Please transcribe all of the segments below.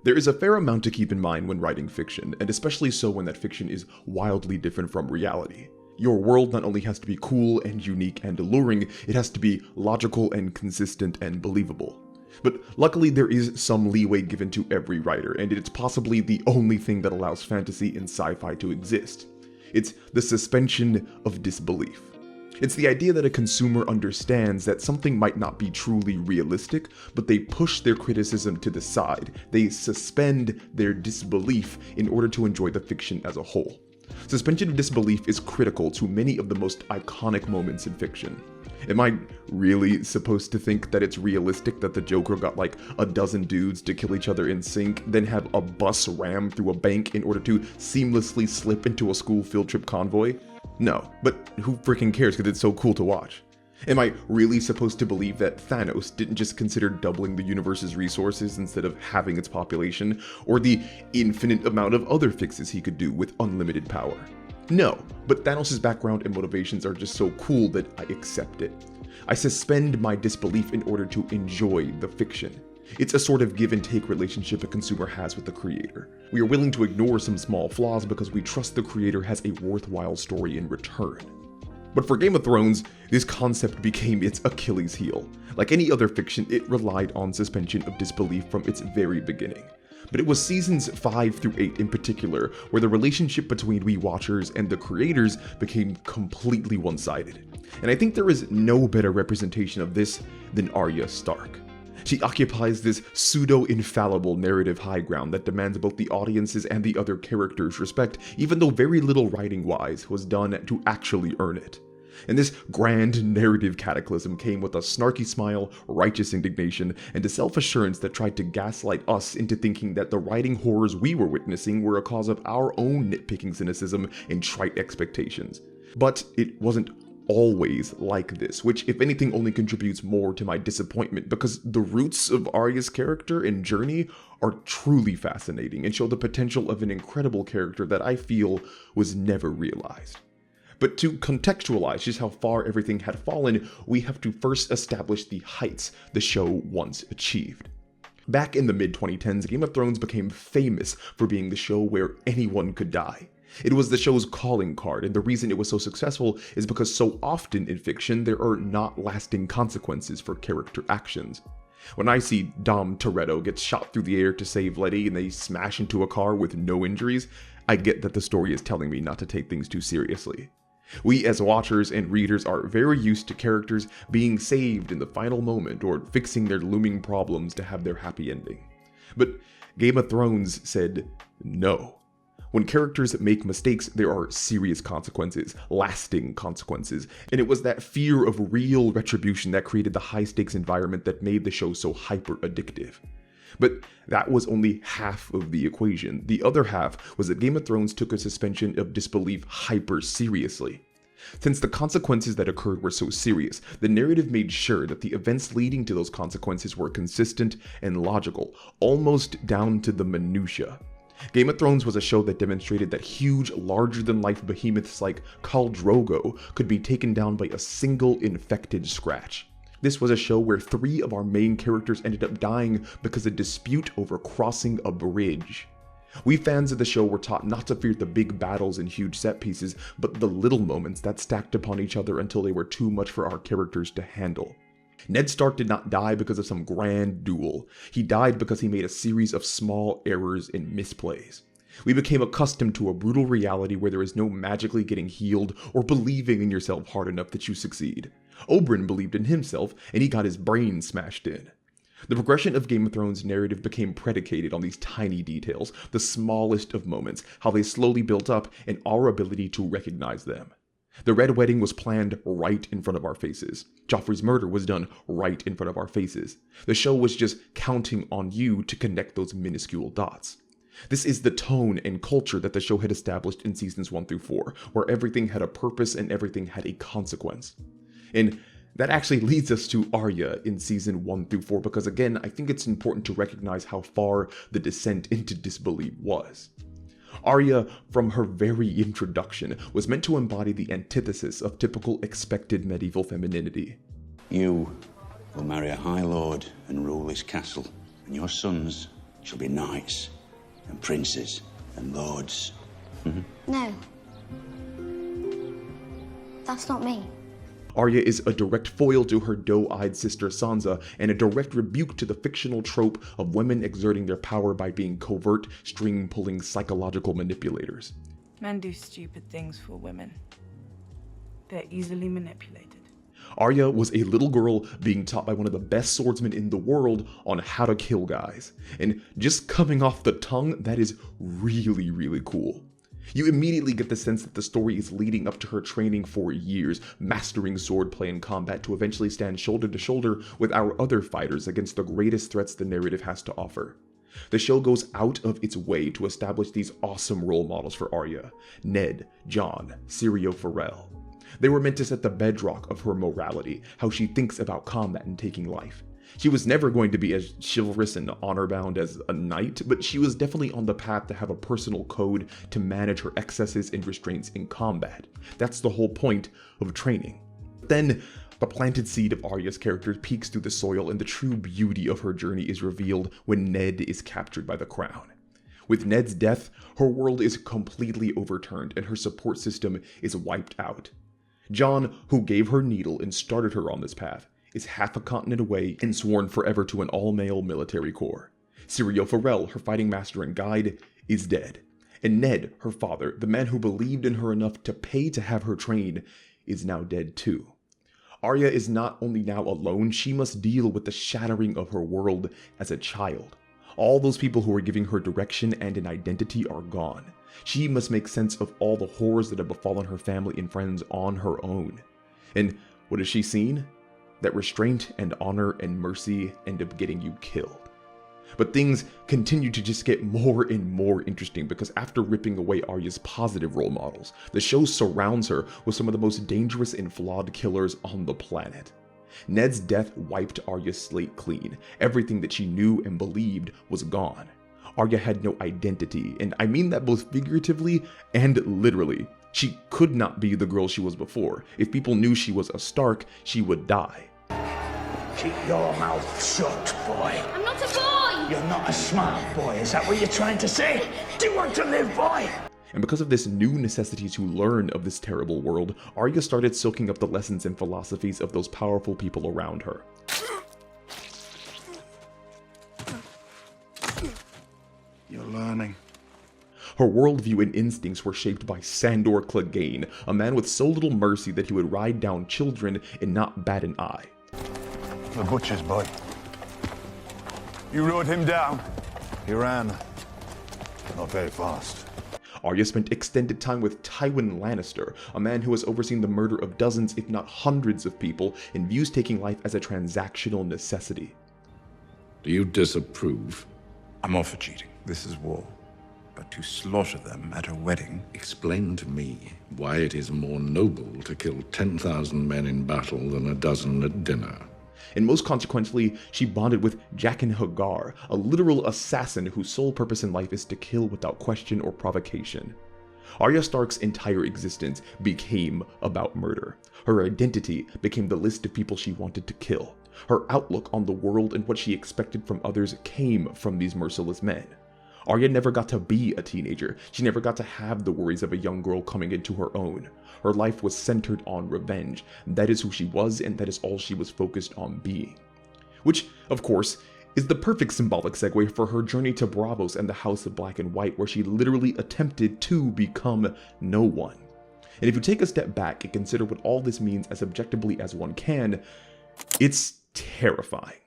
There is a fair amount to keep in mind when writing fiction, and especially so when that fiction is wildly different from reality. Your world not only has to be cool and unique and alluring, it has to be logical and consistent and believable. But luckily there is some leeway given to every writer, and it's possibly the only thing that allows fantasy and sci-fi to exist. It's the suspension of disbelief. It's the idea that a consumer understands that something might not be truly realistic, but they push their criticism to the side. They suspend their disbelief in order to enjoy the fiction as a whole. Suspension of disbelief is critical to many of the most iconic moments in fiction. Am I really supposed to think that it's realistic that the Joker got like a dozen dudes to kill each other in sync, then have a bus ram through a bank in order to seamlessly slip into a school field trip convoy? No, but who freaking cares because it's so cool to watch? Am I really supposed to believe that Thanos didn't just consider doubling the universe's resources instead of halving its population, or the infinite amount of other fixes he could do with unlimited power? No, but Thanos' background and motivations are just so cool that I accept it. I suspend my disbelief in order to enjoy the fiction. It's a sort of give and take relationship a consumer has with the creator. We are willing to ignore some small flaws because we trust the creator has a worthwhile story in return. But for Game of Thrones, this concept became its Achilles heel. Like any other fiction, it relied on suspension of disbelief from its very beginning. But it was seasons 5 through 8 in particular where the relationship between we watchers and the creators became completely one-sided. And I think there is no better representation of this than Arya Stark. She occupies this pseudo-infallible narrative high ground that demands both the audience's and the other characters' respect, even though very little writing-wise was done to actually earn it. And this grand narrative cataclysm came with a snarky smile, righteous indignation, and a self-assurance that tried to gaslight us into thinking that the writing horrors we were witnessing were a cause of our own nitpicking cynicism and trite expectations. But it wasn't always like this, which if anything only contributes more to my disappointment, because the roots of Arya's character and journey are truly fascinating and show the potential of an incredible character that I feel was never realized. But to contextualize just how far everything had fallen, we have to first establish the heights the show once achieved. Back in the mid-2010s, Game of Thrones became famous for being the show where anyone could die. It was the show's calling card, and the reason it was so successful is because so often in fiction there are not lasting consequences for character actions. When I see Dom Toretto get shot through the air to save Letty and they smash into a car with no injuries, I get that the story is telling me not to take things too seriously. We as watchers and readers are very used to characters being saved in the final moment or fixing their looming problems to have their happy ending. But Game of Thrones said no. When characters make mistakes, there are serious consequences, lasting consequences, and it was that fear of real retribution that created the high-stakes environment that made the show so hyper-addictive. But that was only half of the equation. The other half was that Game of Thrones took a suspension of disbelief hyper-seriously. Since the consequences that occurred were so serious, the narrative made sure that the events leading to those consequences were consistent and logical, almost down to the minutiae. Game of Thrones was a show that demonstrated that huge, larger-than-life behemoths like Khal Drogo could be taken down by a single infected scratch. This was a show where 3 of our main characters ended up dying because of a dispute over crossing a bridge. We fans of the show were taught not to fear the big battles and huge set pieces, but the little moments that stacked upon each other until they were too much for our characters to handle. Ned Stark did not die because of some grand duel. He died because he made a series of small errors and misplays. We became accustomed to a brutal reality where there is no magically getting healed or believing in yourself hard enough that you succeed. Oberyn believed in himself, and he got his brain smashed in. The progression of Game of Thrones' narrative became predicated on these tiny details, the smallest of moments, how they slowly built up, and our ability to recognize them. The Red Wedding was planned right in front of our faces. Joffrey's murder was done right in front of our faces. The show was just counting on you to connect those minuscule dots. This is the tone and culture that the show had established in seasons 1 through 4, where everything had a purpose and everything had a consequence. And that actually leads us to Arya in season 1 through 4, because again, I think it's important to recognize how far the descent into disbelief was. Arya, from her very introduction, was meant to embody the antithesis of typical expected medieval femininity. You will marry a high lord and rule this castle, and your sons She'll be knights and princes and lords. No. That's not me. Arya is a direct foil to her doe-eyed sister Sansa, and a direct rebuke to the fictional trope of women exerting their power by being covert, string-pulling psychological manipulators. Men do stupid things for women. They're easily manipulated. Arya was a little girl being taught by one of the best swordsmen in the world on how to kill guys. And just coming off the tongue, that is really, really cool. You immediately get the sense that the story is leading up to her training for years, mastering swordplay and combat to eventually stand shoulder to shoulder with our other fighters against the greatest threats the narrative has to offer. The show goes out of its way to establish these awesome role models for Arya: Ned, Jon, Syrio Forel. They were meant to set the bedrock of her morality, how she thinks about combat and taking life. She was never going to be as chivalrous and honor-bound as a knight, but she was definitely on the path to have a personal code to manage her excesses and restraints in combat. That's the whole point of training. Then, the planted seed of Arya's character peeks through the soil, and the true beauty of her journey is revealed when Ned is captured by the Crown. With Ned's death, her world is completely overturned and her support system is wiped out. Jon, who gave her needle and started her on this path, is half a continent away and sworn forever to an all-male military corps. Syrio Forel, her fighting master and guide, is dead. And Ned, her father, the man who believed in her enough to pay to have her trained, is now dead too. Arya is not only now alone, she must deal with the shattering of her world as a child. All those people who were giving her direction and an identity are gone. She must make sense of all the horrors that have befallen her family and friends on her own. And what has she seen? That restraint and honor and mercy end up getting you killed. But things continue to just get more and more interesting, because after ripping away Arya's positive role models, the show surrounds her with some of the most dangerous and flawed killers on the planet. Ned's death wiped Arya's slate clean. Everything that she knew and believed was gone. Arya had no identity, and I mean that both figuratively and literally. She could not be the girl she was before. If people knew she was a Stark, she would die. Keep your mouth shut, boy. I'm not a boy! You're not a smart boy, is that what you're trying to say? Do you want to live, boy? And because of this new necessity to learn of this terrible world, Arya started soaking up the lessons and philosophies of those powerful people around her. You're learning. Her worldview and instincts were shaped by Sandor Clegane, a man with so little mercy that he would ride down children and not bat an eye. The butcher's boy. You rode him down. He ran. Not very fast. Arya spent extended time with Tywin Lannister, a man who has overseen the murder of dozens, if not hundreds of people, and views taking life as a transactional necessity. Do you disapprove? I'm all for cheating. This is war. But to slaughter them at a wedding... Explain to me why it is more noble to kill 10,000 men in battle than a dozen at dinner. And most consequently, she bonded with Jaqen H'ghar, a literal assassin whose sole purpose in life is to kill without question or provocation. Arya Stark's entire existence became about murder. Her identity became the list of people she wanted to kill. Her outlook on the world and what she expected from others came from these merciless men. Arya never got to be a teenager. She never got to have the worries of a young girl coming into her own. Her life was centered on revenge. That is who she was, and that is all she was focused on being. Which, of course, is the perfect symbolic segue for her journey to Braavos and the House of Black and White, where she literally attempted to become no one. And if you take a step back and consider what all this means as objectively as one can, it's terrifying.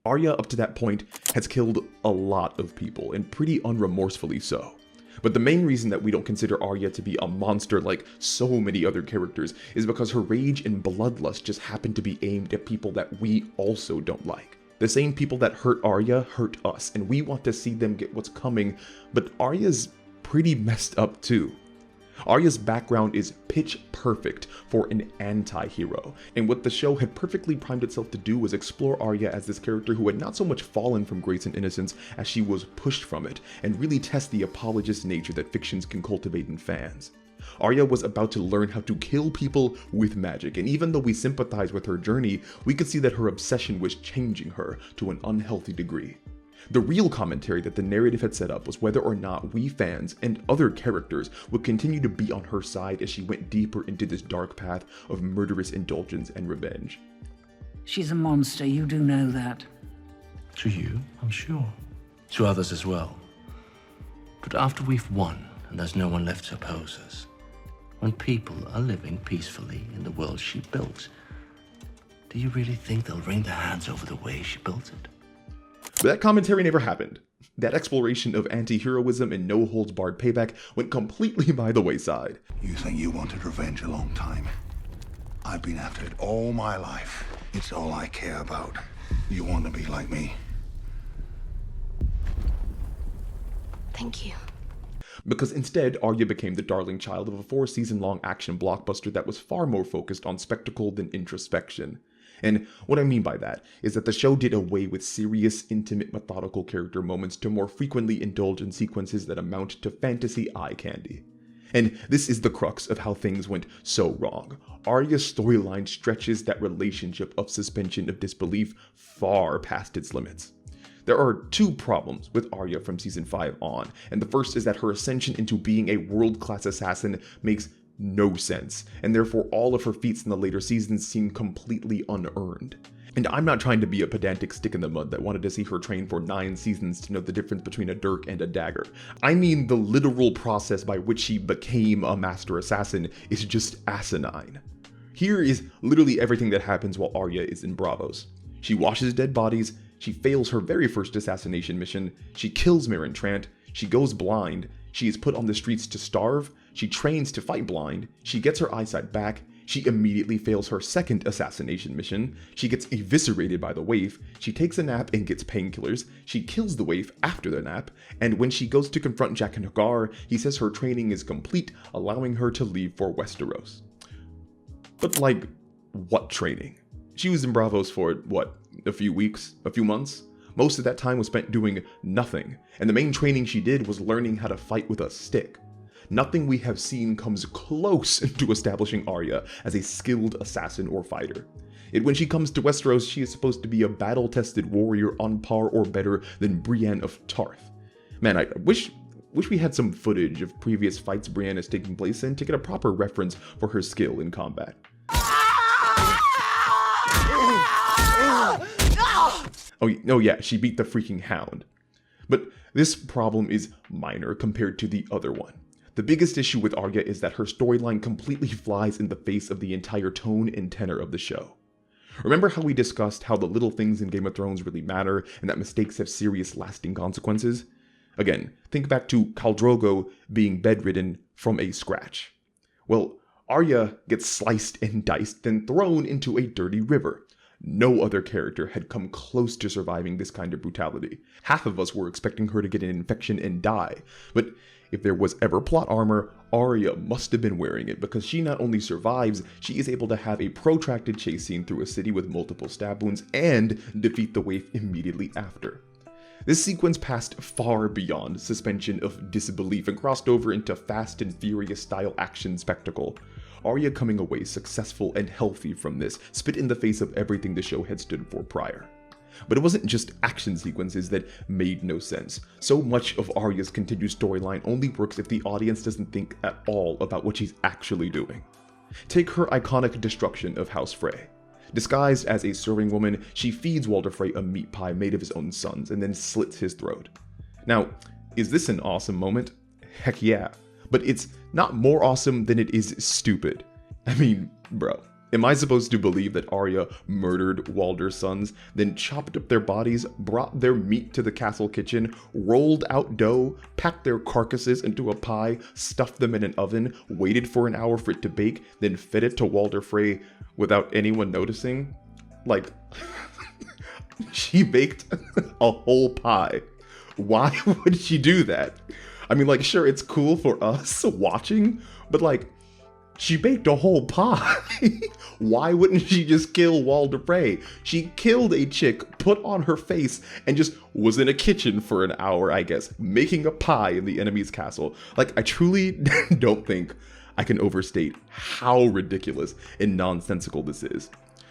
Arya, up to that point, has killed a lot of people, and pretty unremorsefully so. But the main reason that we don't consider Arya to be a monster like so many other characters is because her rage and bloodlust just happen to be aimed at people that we also don't like. The same people that hurt Arya hurt us, and we want to see them get what's coming, but Arya's pretty messed up too. Arya's background is pitch perfect for an anti-hero, and what the show had perfectly primed itself to do was explore Arya as this character who had not so much fallen from grace and innocence as she was pushed from it, and really test the apologist nature that fictions can cultivate in fans. Arya was about to learn how to kill people with magic, and even though we sympathize with her journey, we could see that her obsession was changing her to an unhealthy degree. The real commentary that the narrative had set up was whether or not we fans and other characters would continue to be on her side as she went deeper into this dark path of murderous indulgence and revenge. She's a monster, you do know that. To you, I'm sure. To others as well. But after we've won, and there's no one left to oppose us, when people are living peacefully in the world she built, do you really think they'll wring their hands over the way she built it? But that commentary never happened. That exploration of anti-heroism and no-holds-barred payback went completely by the wayside. You think you wanted revenge a long time? I've been after it all my life. It's all I care about. You want to be like me? Thank you. Because instead, Arya became the darling child of a 4-season-long action blockbuster that was far more focused on spectacle than introspection. And what I mean by that is that the show did away with serious, intimate, methodical character moments to more frequently indulge in sequences that amount to fantasy eye candy. And this is the crux of how things went so wrong. Arya's storyline stretches that relationship of suspension of disbelief far past its limits. There are two problems with Arya from season 5 on, and the first is that her ascension into being a world-class assassin makes no sense, and therefore all of her feats in the later seasons seem completely unearned. And I'm not trying to be a pedantic stick in the mud that wanted to see her train for 9 seasons to know the difference between a dirk and a dagger. I mean the literal process by which she became a master assassin is just asinine. Here is literally everything that happens while Arya is in Bravos. She washes dead bodies, she fails her very first assassination mission, she kills Meryn Trant, she goes blind, she is put on the streets to starve, she trains to fight blind, she gets her eyesight back, she immediately fails her second assassination mission, she gets eviscerated by the waif, she takes a nap and gets painkillers, she kills the waif after the nap, and when she goes to confront Jaqen H'ghar, he says her training is complete, allowing her to leave for Westeros. But like, what training? She was in Bravos for, what, a few weeks? A few months? Most of that time was spent doing nothing, and the main training she did was learning how to fight with a stick. Nothing we have seen comes close to establishing Arya as a skilled assassin or fighter. Yet when she comes to Westeros, she is supposed to be a battle-tested warrior on par or better than Brienne of Tarth. Man, I wish we had some footage of previous fights Brienne is taking place in to get a proper reference for her skill in combat. Oh yeah, she beat the freaking Hound. But this problem is minor compared to the other one. The biggest issue with Arya is that her storyline completely flies in the face of the entire tone and tenor of the show. Remember how we discussed how the little things in Game of Thrones really matter and that mistakes have serious lasting consequences? Again, think back to Khal Drogo being bedridden from a scratch. Well, Arya gets sliced and diced, then thrown into a dirty river. No other character had come close to surviving this kind of brutality. Half of us were expecting her to get an infection and die, but if there was ever plot armor, Arya must have been wearing it because she not only survives, she is able to have a protracted chase scene through a city with multiple stab wounds and defeat the waif immediately after. This sequence passed far beyond suspension of disbelief and crossed over into Fast and Furious style action spectacle. Arya coming away successful and healthy from this spit in the face of everything the show had stood for prior. But it wasn't just action sequences that made no sense. So much of Arya's continued storyline only works if the audience doesn't think at all about what she's actually doing. Take her iconic destruction of House Frey. Disguised as a serving woman, she feeds Walder Frey a meat pie made of his own sons and then slits his throat. Now, is this an awesome moment? Heck yeah. But it's not more awesome than it is stupid. I mean, bro, am I supposed to believe that Arya murdered Walder's sons, then chopped up their bodies, brought their meat to the castle kitchen, rolled out dough, packed their carcasses into a pie, stuffed them in an oven, waited for an hour for it to bake, then fed it to Walder Frey without anyone noticing? Like, she baked a whole pie. Why would she do that? I mean, like, sure, it's cool for us watching, but like, she baked a whole pie. Why wouldn't she just kill Walder Frey? She killed a chick, put on her face, and just was in a kitchen for an hour, I guess, making a pie in the enemy's castle. Like, I truly don't think I can overstate how ridiculous and nonsensical this is.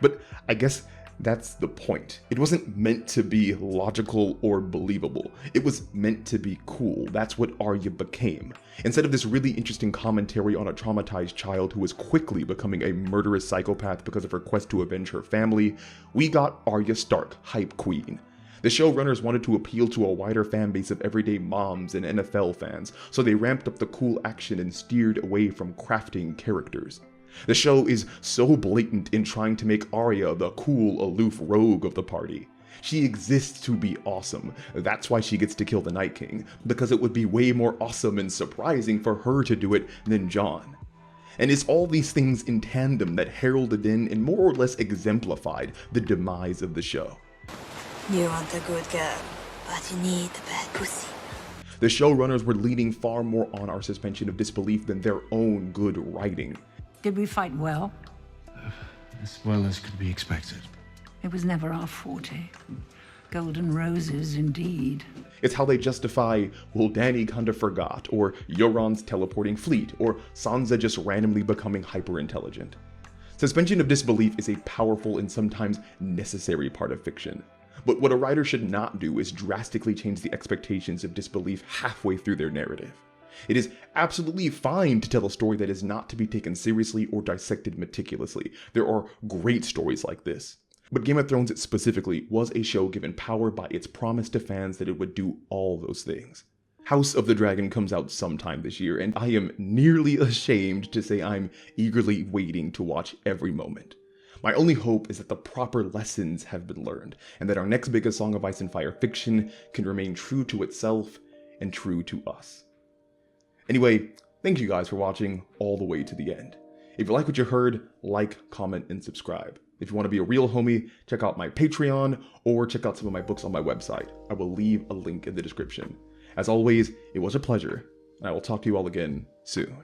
But I guess That's the point. It wasn't meant to be logical or believable. It was meant to be cool. That's what Arya became. Instead of this really interesting commentary on a traumatized child who was quickly becoming a murderous psychopath because of her quest to avenge her family, we got Arya Stark, hype queen. The showrunners wanted to appeal to a wider fan base of everyday moms and NFL fans, so they ramped up the cool action and steered away from crafting characters. The show is so blatant in trying to make Arya the cool, aloof rogue of the party. She exists to be awesome. That's why she gets to kill the Night King, because it would be way more awesome and surprising for her to do it than Jon. And it's all these things in tandem that heralded in and more or less exemplified the demise of the show. You want a good girl, but you need a bad pussy. The showrunners were leaning far more on our suspension of disbelief than their own good writing. Did we fight well? As well as could be expected. It was never our forte. Golden roses, indeed. It's how they justify, well, Dany kinda forgot, or Euron's teleporting fleet, or Sansa just randomly becoming hyper-intelligent. Suspension of disbelief is a powerful and sometimes necessary part of fiction. But what a writer should not do is drastically change the expectations of disbelief halfway through their narrative. It is absolutely fine to tell a story that is not to be taken seriously or dissected meticulously. There are great stories like this. But Game of Thrones specifically was a show given power by its promise to fans that it would do all those things. House of the Dragon comes out sometime this year, and I am nearly ashamed to say I'm eagerly waiting to watch every moment. My only hope is that the proper lessons have been learned, and that our next biggest Song of Ice and Fire fiction can remain true to itself and true to us. Anyway, thank you guys for watching all the way to the end. If you like what you heard, like, comment, and subscribe. If you want to be a real homie, check out my Patreon, or check out some of my books on my website. I will leave a link in the description. As always, it was a pleasure, and I will talk to you all again soon.